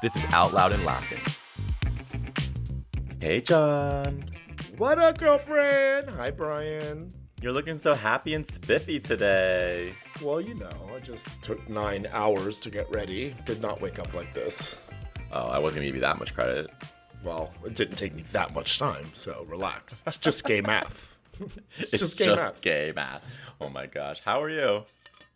This is Out Loud and Laughing. Hey, John. What up, girlfriend? Hi, Brian. You're looking so happy and spiffy today. Well, I just took 9 hours to get ready. Did not wake up like this. Oh, I wasn't going to give you that much credit. Well, it didn't take me that much time, so relax. It's just gay math. It's just gay math. Oh my gosh. How are you?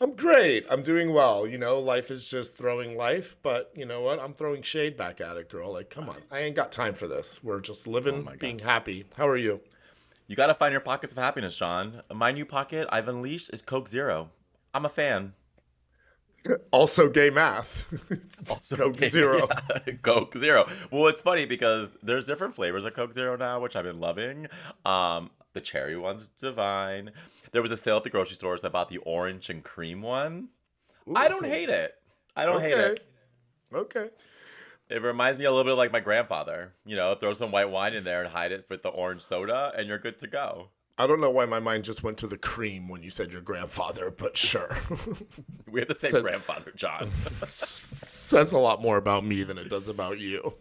I'm great. I'm doing well. Life is just throwing life, but you know what? I'm throwing shade back at it, girl. Like, come on. I ain't got time for this. We're just living, being happy. How are you? You got to find your pockets of happiness, Sean. My new pocket I've unleashed is Coke Zero. I'm a fan. Also gay math. Also Coke Zero. Yeah, Coke Zero. Well, it's funny because there's different flavors of Coke Zero now, which I've been loving. The cherry one's divine. There was a sale at the grocery store, so I bought the orange and cream one. Ooh. I don't hate it. I don't hate it. Okay. It reminds me a little bit of like my grandfather. Throw some white wine in there and hide it with the orange soda, and you're good to go. I don't know why my mind just went to the cream when you said your grandfather, but sure. We have the same grandfather, John. Says a lot more about me than it does about you.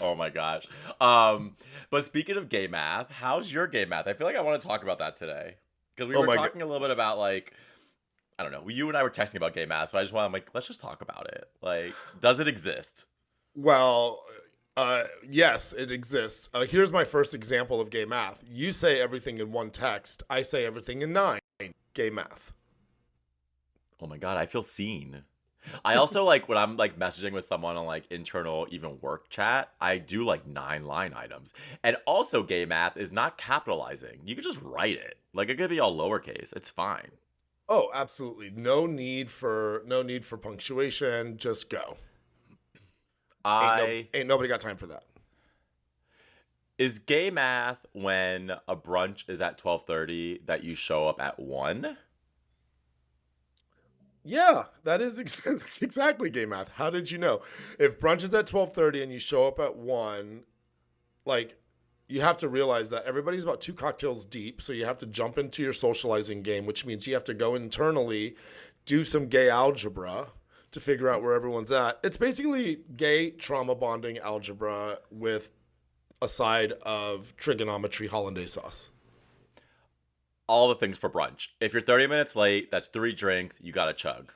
Oh my gosh. But speaking of gay math, how's your gay math? I feel like I want to talk about that today. Because we were talking a little bit about like, I don't know, you and I were texting about gay math, so I just want to let's just talk about it. Like, does it exist? Well, yes, it exists. Here's my first example of gay math. You say everything in one text. I say everything in 9. Gay math. Oh my God, I feel seen. I also like when I'm like messaging with someone on like internal even work chat, I do like 9 line items. And also gay math is not capitalizing. You can just write it. Like it could be all lowercase. It's fine. Oh, absolutely. No need for punctuation. Just go. Ain't nobody got time for that. Is gay math when a brunch is at 12:30 that you show up at 1? Yeah, that's exactly gay math. How did you know? If brunch is at 12:30 and you show up at 1, like, you have to realize that everybody's about 2 cocktails deep, so you have to jump into your socializing game, which means you have to go internally, do some gay algebra to figure out where everyone's at. It's basically gay trauma bonding algebra with a side of trigonometry hollandaise sauce. All the things for brunch. If you're 30 minutes late, that's 3 drinks. You gotta chug.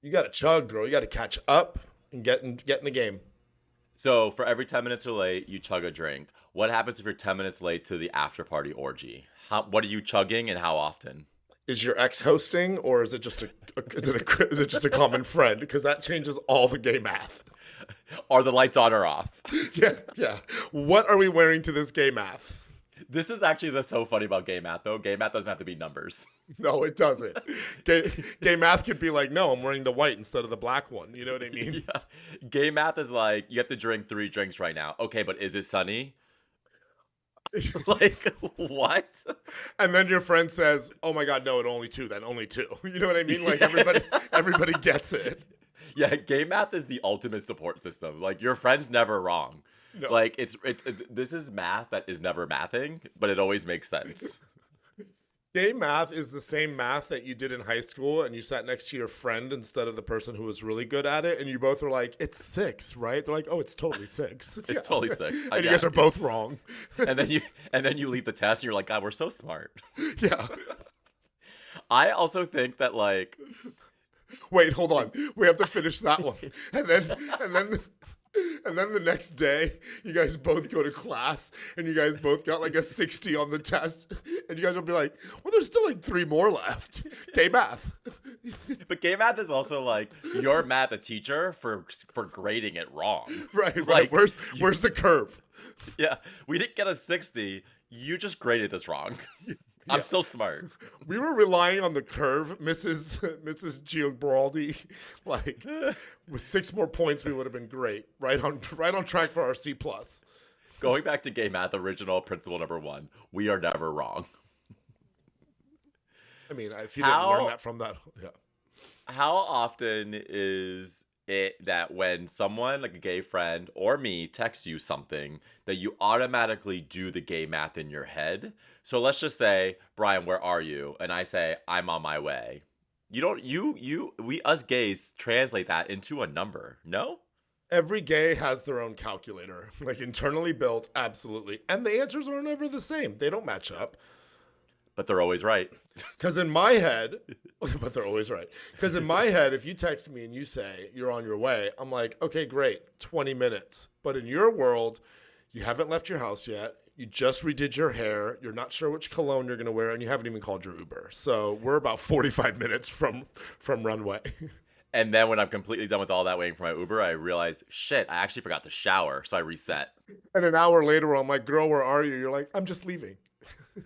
You gotta chug, girl. You gotta catch up and get in the game. So for every 10 minutes you're late, you chug a drink. What happens if you're 10 minutes late to the after party orgy? What are you chugging and how often? Is your ex hosting, or is it just a common friend? Because that changes all the gay math. Are the lights on or off? Yeah. What are we wearing to this gay math? This is actually so funny about gay math, though. Gay math doesn't have to be numbers. No, it doesn't. Gay math could be like, no, I'm wearing the white instead of the black one. You know what I mean? Yeah. Gay math is like, you have to drink 3 drinks right now. Okay, but is it sunny? Like, what? And then your friend says, oh my God, no, only 2 then. Only 2. You know what I mean? Like, everybody gets it. Yeah, gay math is the ultimate support system. Like, your friend's never wrong. No. Like, this is math that is never mathing, but it always makes sense. Gay math is the same math that you did in high school, and you sat next to your friend instead of the person who was really good at it, and you both were like, it's 6, right? They're like, oh, it's totally 6. It's totally 6. And you guys are both wrong. And then you leave the test, and you're like, God, we're so smart. Yeah. I also think that, like... Wait, hold on. We have to finish that one. And then the next day, you guys both go to class, and you guys both got like a 60 on the test, and you guys will be like, well, there's still like 3 more left. Gay math. But gay math is also like, you're mad at the teacher for grading it wrong. Right. Like, where's the curve? Yeah, we didn't get a 60. You just graded this wrong. I'm so smart. We were relying on the curve, Mrs. Giambaldi. Like, with 6 more points, we would have been great. Right on track for our C+. Going back to gay math, original principle number 1: we are never wrong. I mean, if you didn't learn that from that, yeah. How often is it that when someone, like a gay friend or me, texts you something, that you automatically do the gay math in your head? So let's just say, Brian, where are you? And I say, I'm on my way. You don't we us gays translate that into a number. No? Every gay has their own calculator, like internally built, absolutely. And the answers are never the same. They don't match up. But they're always right. Because in my head, but they're always right. Because in my head, if you text me and you say you're on your way, I'm like, okay, great, 20 minutes. But in your world, you haven't left your house yet. You just redid your hair. You're not sure which cologne you're going to wear, and you haven't even called your Uber. So we're about 45 minutes from runway. And then when I'm completely done with all that waiting for my Uber, I realize, shit, I actually forgot to shower. So I reset. And an hour later, I'm like, girl, where are you? You're like, I'm just leaving.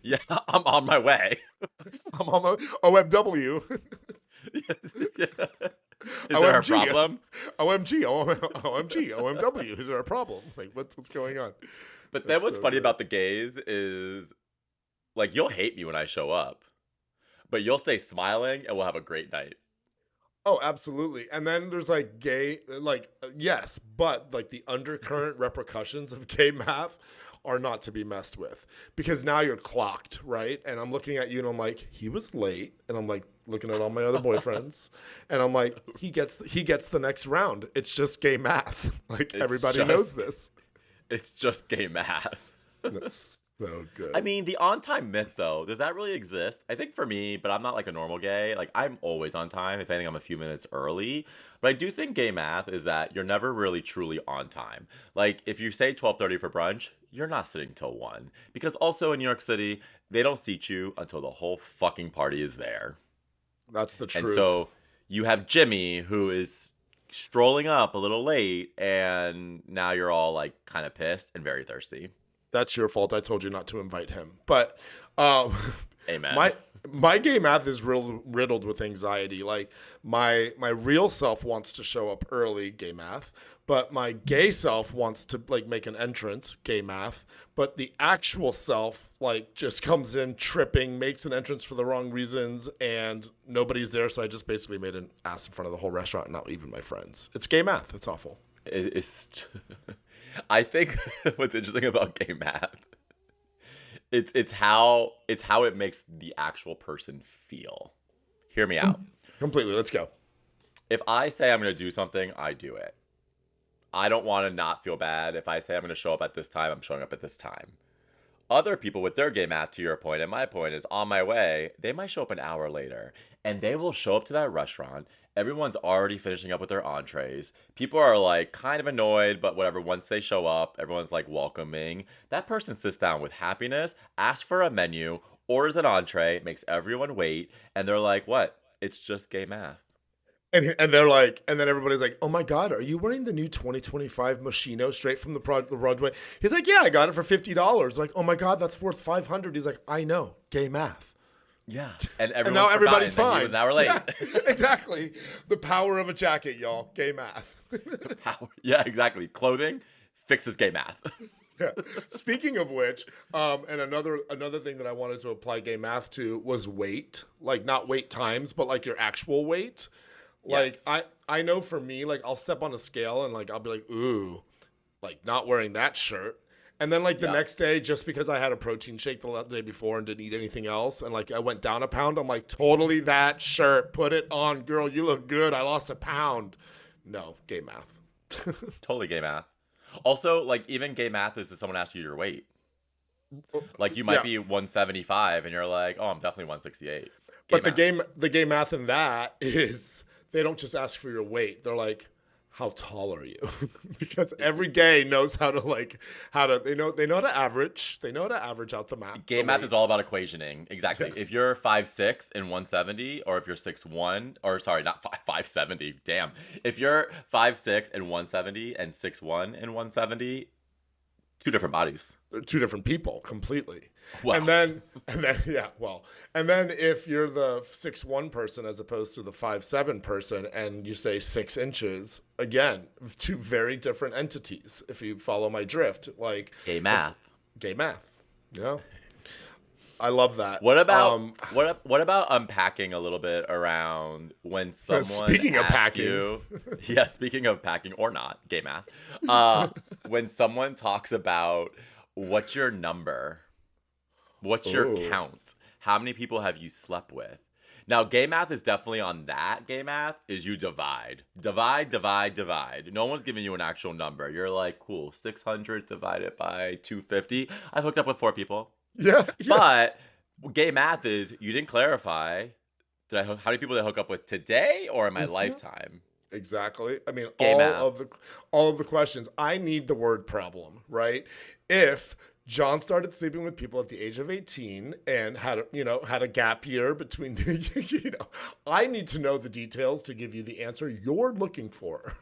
Yeah, I'm on my way. I'm on my OMW. Yeah. Is there a problem? OMG, OMG, OMW. Is there a problem? Like, what's going on? But then what's so funny about the gays is, like, you'll hate me when I show up, but you'll stay smiling and we'll have a great night. Oh, absolutely. And then there's like gay, like, yes, but like the undercurrent repercussions of gay math are not to be messed with, because now you're clocked, right? And I'm looking at you and I'm like, he was late. And I'm like looking at all my other boyfriends and I'm like, he gets the next round. It's just gay math. Like, everybody knows this. It's just gay math. That's so good. I mean, the on-time myth, though, does that really exist? I think for me, but I'm not like a normal gay. Like, I'm always on time. If anything, I'm a few minutes early. But I do think gay math is that you're never really truly on time. Like, if you say 12:30 for brunch, you're not sitting till 1. Because also in New York City, they don't seat you until the whole fucking party is there. That's the truth. And so you have Jimmy, who is strolling up a little late, and now you're all like kind of pissed and very thirsty. That's your fault. I told you not to invite him. But amen. My gay math is riddled with anxiety. Like, my real self wants to show up early, gay math, but my gay self wants to like make an entrance, gay math, but the actual self like just comes in tripping, makes an entrance for the wrong reasons, and nobody's there. So I just basically made an ass in front of the whole restaurant, not even my friends. It's gay math. It's awful. I think what's interesting about gay math, it's how it makes the actual person feel. Hear me out. Completely. Let's go. If I say I'm going to do something, I do it. I don't want to not feel bad. If I say I'm going to show up at this time, I'm showing up at this time. Other people with their gay math, to your point, and my point is on my way, they might show up an hour later, and they will show up to that restaurant. Everyone's already finishing up with their entrees. People are like kind of annoyed, but whatever. Once they show up, everyone's like welcoming. That person sits down with happiness, asks for a menu, orders an entree, makes everyone wait, and they're like, what? It's just gay math. And they're like, and then everybody's like, oh my God, are you wearing the new 2025 Moschino straight from the Broadway? He's like, yeah, I got it for $50. Like, oh my God, that's worth $500. He's like, I know, gay math. Yeah, and now everybody's fine. He was an hour late. Yeah, exactly. The power of a jacket, y'all. Gay math. Yeah, exactly. Clothing fixes gay math. Yeah. Speaking of which, and another thing that I wanted to apply gay math to was weight. Like, not wait times, but like your actual weight. Like, yes. I know for me, like, I'll step on a scale and like I'll be like, ooh, like not wearing that shirt. And then like the next day, just because I had a protein shake the day before and didn't eat anything else, and like I went down a pound, I'm like, totally that shirt. Put it on, girl. You look good. I lost a pound. No, gay math. Totally gay math. Also, like, even gay math is if someone asks you your weight. Like, you might be 175 and you're like, oh, I'm definitely 168. But the gay math in that is they don't just ask for your weight. They're like, how tall are you? Because every gay knows they know how to average. They know how to average out the math. Gay math is all about equationing. Exactly. Yeah. If you're 5'6" and 170, or if you're 6'1", or sorry, not 570. Damn. If you're 5'6" and 170 and 6'1" and 170, two different bodies. They're two different people completely. Wow. And then if you're the 6'1" person as opposed to the 5'7" person, and you say 6 inches, again, two very different entities. If you follow my drift, like gay math. Yeah, I love that. What about what about unpacking a little bit around when someone speaking of packing you, yeah, speaking of packing or not, gay math. When someone talks about what's your number, what's your count, how many people have you slept with? Now, gay math is definitely on that. Gay math is you divide. Divide, divide, divide. No one's giving you an actual number. You're like, cool, 600 divided by 250. I've hooked up with 4 people. Yeah, yeah. But gay math is you didn't clarify. How many people did I hook up with today or in my Mhm. lifetime? Exactly. I mean, Gay math. all of the questions. I need the word problem, right? If John started sleeping with people at the age of 18 and had a gap year between I need to know the details to give you the answer you're looking for.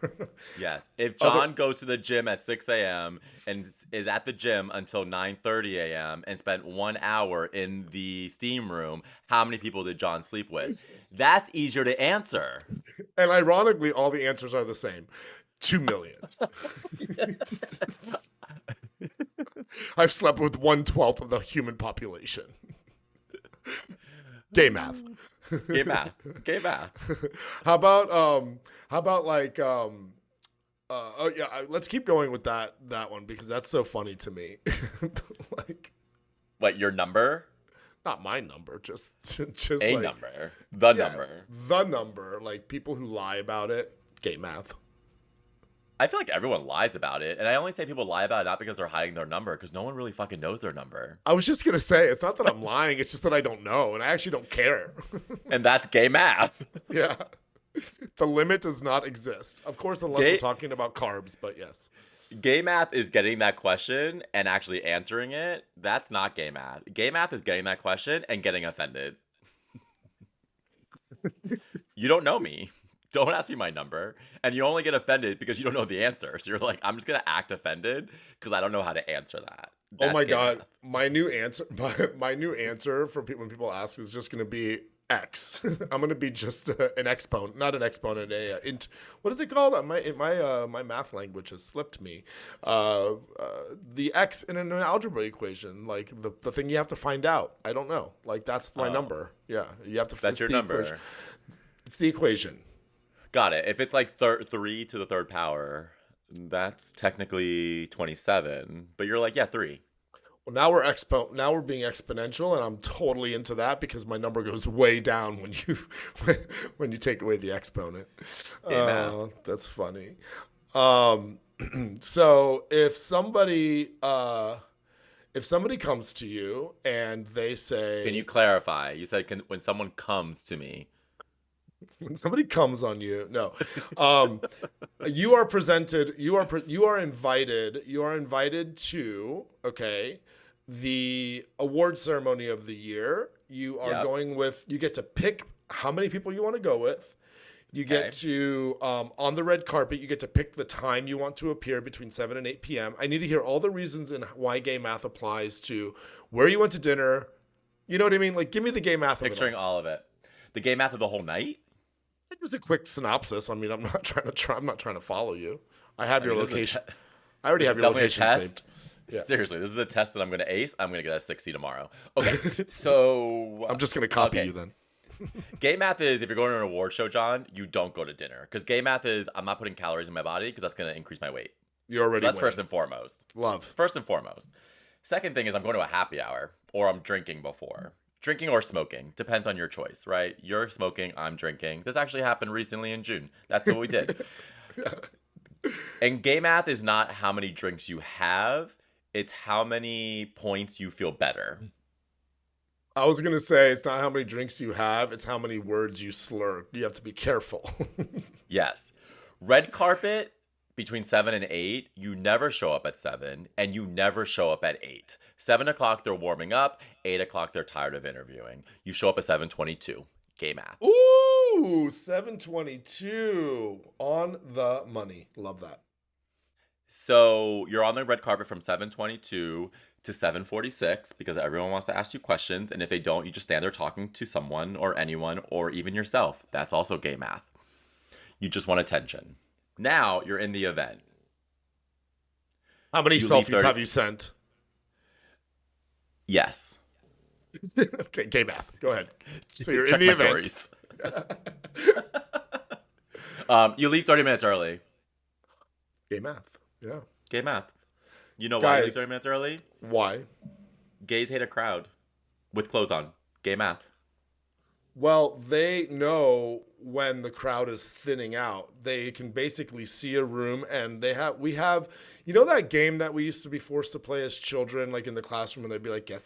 Yes. If Other John goes to the gym at 6 a.m. and is at the gym until 9:30 a.m. and spent 1 hour in the steam room, how many people did John sleep with? That's easier to answer. and ironically all the answers are the same. 2 million. I've slept with 1/12 of the human population. Gay math. Gay math. Gay math. How about like oh yeah, let's keep going with that one because that's so funny to me. Like What, your number? not my number, just A like number. The yeah, number. the number, like people who lie about it, gay math. I feel like everyone lies about it. And I only say people lie about it not because they're hiding their number, because no one really fucking knows their number. I was just gonna say it's not that I'm lying, it's just that I don't know and I actually don't care. And that's gay math. Yeah. The limit does not exist. Of course, unless we're talking about carbs, but yes. Gay math is getting that question and actually answering it. That's not gay math. Gay math is getting that question and getting offended. You don't know me. Don't ask me my number. And you only get offended because you don't know the answer. So you're like, I'm just going to act offended because I don't know how to answer that. Oh That's my gay god, math. my new answer for people when people ask is just going to be X. I'm going to be just an exponent, not an exponent, what is it called? My math language has slipped me. The X in an algebra equation, like the thing you have to find out. I don't know. Like that's my Oh, number. Yeah, you have to. that's It's your the equation. number. It's the equation. Got it. If it's like 3 to the third power, that's technically 27. But you're like, yeah, 3. Well, now we're being exponential, and I'm totally into that because my number goes way down when you when you take away the exponent. Gay math. That's funny. Um, so if somebody comes to you and they Can you say clarify? You said when someone comes to me. when somebody comes on you, no, um, you are presented, you are invited to the award ceremony of the year. You are Yep. going with, you get to pick how many people you want to go with. You get Okay. to, on the red carpet, you get to pick the time you want to appear between 7 and 8 p.m. I need to hear all the reasons and why gay math applies to where you went to dinner. You know what I mean? Like, give me the gay math of it Picturing all. all of it. The gay math of the whole night? It was a quick synopsis. I mean, I'm not trying to follow you. I have I your mean, location. I already this have is your definitely a location test. saved. Yeah. Seriously, this is a test that I'm going to ace. I'm going to get a 60 tomorrow. Okay. So, I'm just going to copy you okay. then. Gay math is if you're going to an award show, John, you don't go to dinner. Because gay math is I'm not putting calories in my body because that's going to increase my weight. You're So already that's winning. first and foremost. Love. First and foremost. Second thing is I'm going to a happy hour or I'm drinking before. Drinking or smoking. Depends on your choice, right? You're smoking, I'm drinking. This actually happened recently in June. That's what we did. And gay math is not how many drinks you have, it's how many points you feel better. I was going to say it's not how many drinks you have, it's how many words you slur. You have to be careful. Yes. Red carpet between 7 and 8, you never show up at 7 and you never show up at 8. 7 o'clock, they're warming up. 8 o'clock, they're tired of interviewing. You show up at 7:22. Gay math. Ooh, 722 on the money. Love that. So you're on the red carpet from 7:22 to 7:46 because everyone wants to ask you questions. And if they don't, you just stand there talking to someone or anyone or even yourself. That's also gay math. You just want attention. Now you're in the event. How many You leave selfies 30. have you sent? Yes. Okay, gay math. Go ahead. So you're in Check the my event. stories. You leave 30 minutes early. Gay math. Yeah. Gay math. You know why you leave Guys, 30 minutes early? why? Gays hate a crowd with clothes on. Gay math. Well, they know when the crowd is thinning out. They can basically see a room, and we have, you know, that game that we used to be forced to play as children, like in the classroom, and they'd be like, guess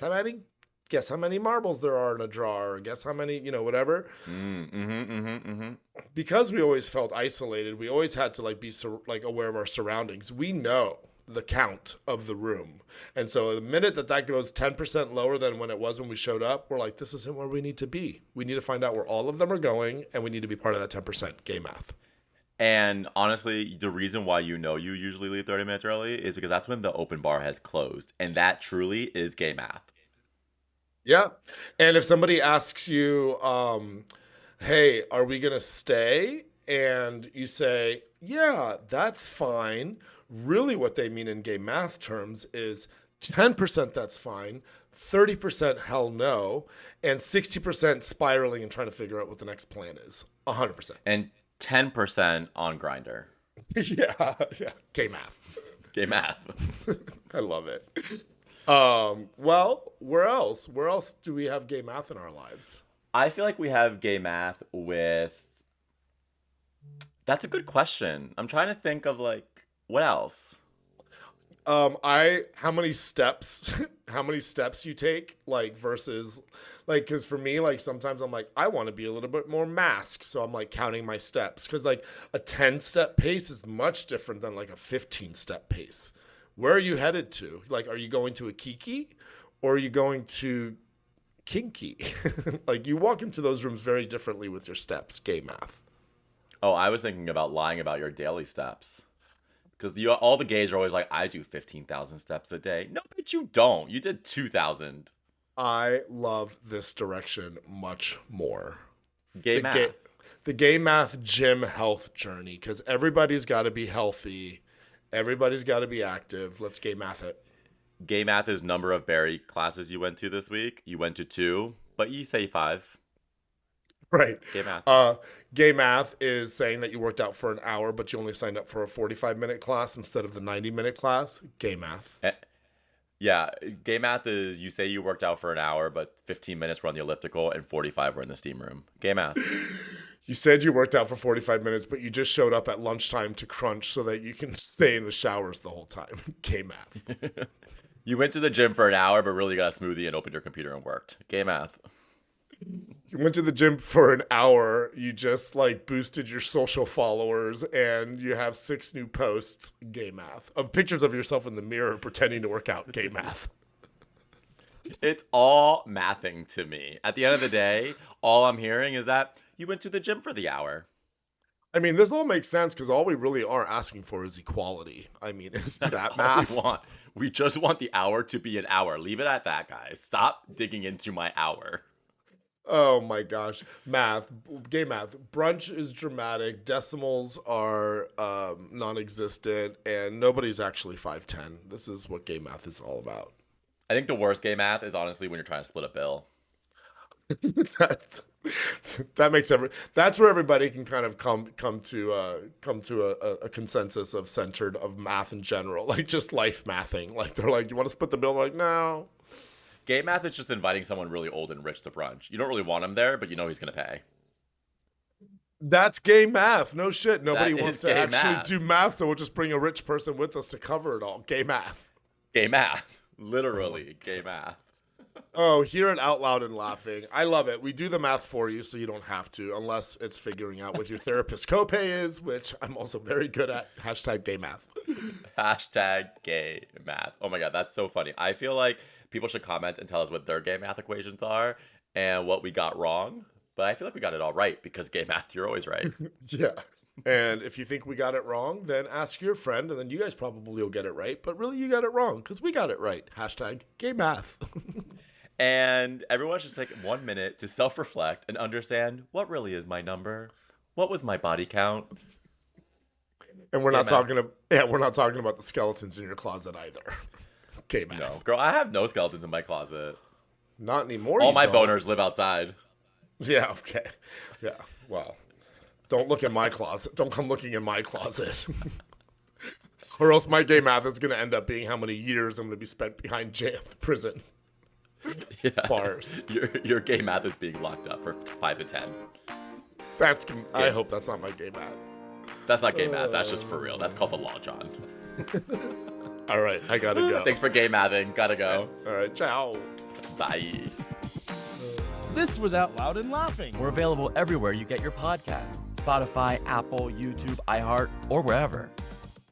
how many marbles there are in a jar, or guess how many, whatever. Because we always felt isolated, we always had to like be like aware of our surroundings. We know the count of the room. And so the minute that goes 10% lower than when it was when we showed up, we're like, this isn't where we need to be. We need to find out where all of them are going, and we need to be part of that 10% game math. And honestly, the reason why you usually leave 30 minutes early is because that's when the open bar has closed. And that truly is gay math. Yeah. And if somebody asks you, hey, are we going to stay? And you say, yeah, that's fine. Really, what they mean in gay math terms is 10% that's fine, 30% hell no, and 60% spiraling and trying to figure out what the next plan is. 100%. And 10% on Grinder. Yeah. Gay math. Gay math. I love it. Well, where else? Where else do we have gay math in our lives? I feel like we have gay math with. That's a good question. I'm trying to think of like what else. How many steps you take, like, versus, like, because for me, like, sometimes I'm like, I want to be a little bit more masked, so I'm like counting my steps, because like a 10-step pace is much different than like a 15-step pace. Where are you headed to? Like, are you going to a kiki, or are you going to kinky? Like, you walk into those rooms very differently with your steps. Gay math. Oh, I was thinking about lying about your daily steps. Because all the gays are always like, I do 15,000 steps a day. No, but you don't. You did 2,000. I love this direction much more. Gay math. The gay math gym health journey, because everybody's got to be healthy. Everybody's got to be active. Let's gay math it. Gay math is number of Barry classes you went to this week. You went to 2, but you say 5. Right. Gay math. Gay math is saying that you worked out for an hour, but you only signed up for a 45-minute class instead of the 90-minute class. Gay math. Yeah. Gay math is you say you worked out for an hour, but 15 minutes were on the elliptical and 45 were in the steam room. Gay math. You said you worked out for 45 minutes, but you just showed up at lunchtime to crunch so that you can stay in the showers the whole time. Gay math. You went to the gym for an hour, but really got a smoothie and opened your computer and worked. Gay math. You went to the gym for an hour. You just like boosted your social followers, and you have 6 new posts. Gay math of pictures of yourself in the mirror pretending to work out. Gay math. It's all mathing to me. At the end of the day, all I'm hearing is that you went to the gym for the hour. I mean, this all makes sense because all we really are asking for is equality. I mean, is that math? We just want the hour to be an hour. Leave it at that, guys. Stop digging into my hour. Oh my gosh. Math, gay math. Brunch is dramatic. Decimals are non-existent, and nobody's actually 5'10". This is what gay math is all about. I think the worst gay math is honestly when you're trying to split a bill. that makes that's where everybody can kind of come to a consensus of centered of math in general, like just life mathing. Like they're like, you want to split the bill? They're like, no. Gay math is just inviting someone really old and rich to brunch. You don't really want him there, but you know he's going to pay. That's gay math. No shit. Nobody wants to actually math. do math, so we'll just bring a rich person with us to cover it all. Gay math. Gay math. Literally gay math. Oh, hear it out loud and laughing. I love it. We do the math for you so you don't have to, unless it's figuring out what your therapist copay is, which I'm also very good at. Hashtag gay math. Hashtag gay math. Oh my God, that's so funny. I feel like people should comment and tell us what their gay math equations are and what we got wrong. But I feel like we got it all right because gay math, you're always right. Yeah. And if you think we got it wrong, then ask your friend, and then you guys probably will get it right. But really, you got it wrong because we got it right. Hashtag gay math. And everyone should take 1 minute to self-reflect and understand what really is my number. What was my body count? And we're not talking about the skeletons in your closet either. Gay math. No, girl, I have no skeletons in my closet. Not anymore. All my boners live outside. Yeah. Okay. Yeah. Well, don't look in my closet. Don't come looking in my closet. Or else my gay math is going to end up being how many years I'm going to be spent behind jail prison. Yeah. Bars. Your gay math is being locked up for 5 to 10. I hope that's not my gay math. That's not gay math. That's just for real. That's called the law, John. All right, I gotta go. Thanks for gay mathing. Gotta go. All right, ciao. Bye. This was Out Loud and Laughing. We're available everywhere you get your podcasts. Spotify, Apple, YouTube, iHeart, or wherever.